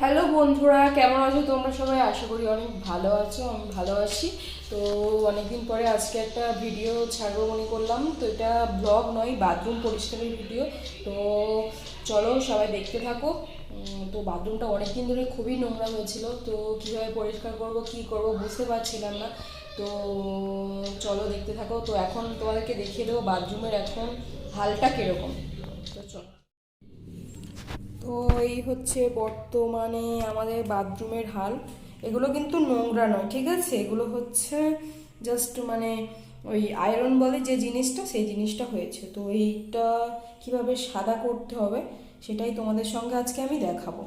Hello বন্ধুরা, কেমন আছো তোমরা সবাই? আশা করি অনেক ভালো আছো। আমি ভালো আছি। তো অনেকদিন পরে আজকে একটা ভিডিও ছাড়বো মনে করলাম। তো এটা ব্লগ নয়, বাথরুম পরিষ্কারের ভিডিও। তো চলো সবাই দেখতে থাকো। তো বাথরুমটা অনেকদিন ধরে খুবই নোংরা হয়েছিল। তো কীভাবে পরিষ্কার করব কি করব বুঝতে পারছিলাম না। তো চলো দেখতে থাকো। তো এখন তোমাদেরকে দেখিয়ে দেবো বাথরুমের এখন হালটা কীরকম। তো চলো। তো এই হচ্ছে বর্তমানে আমাদের বাথরুমের হাল। এগুলো কিন্তু নোংরা নয়, ঠিক আছে? এগুলো হচ্ছে জাস্ট মানে ওই আয়রন বলে যে জিনিসটা, সেই জিনিসটা হয়েছে। তো এইটা কিভাবে সাদা করতে হবে সেটাই তোমাদের সঙ্গে আজকে আমি দেখাবো।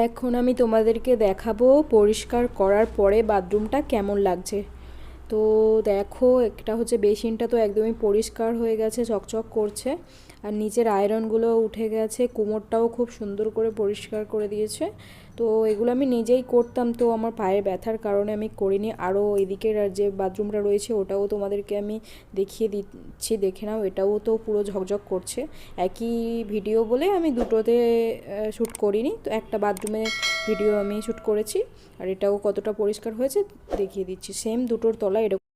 এখন আমি তোমাদেরকে দেখাবো পরিষ্কার করার পরে বাথরুমটা কেমন লাগছে। তো দেখো, একটা হচ্ছে বেসিনটা তো একদমই পরিষ্কার হয়ে গেছে, চকচক করছে, আর নিচের আয়রনগুলো উঠে গেছে, কোমরটাও খুব সুন্দর করে পরিষ্কার করে দিয়েছে। তো এগুলো আমি নিজেই করতাম, তো আমার পায়ের ব্যথার কারণে আমি করিনি। আরও এদিকের আর যে বাথরুমটা রয়েছে ওটাও তোমাদেরকে আমি দেখিয়ে দিচ্ছি, দেখে নাও। এটাও তো পুরো ঝকঝক করছে। একই ভিডিও বলে আমি দুটোতে শ্যুট করিনি, তো একটা বাথরুমে ভিডিও আমি শ্যুট করেছি, আর এটাও কতটা পরিষ্কার হয়েছে দেখিয়ে দিচ্ছি। সেম দুটোর তলায় এরকম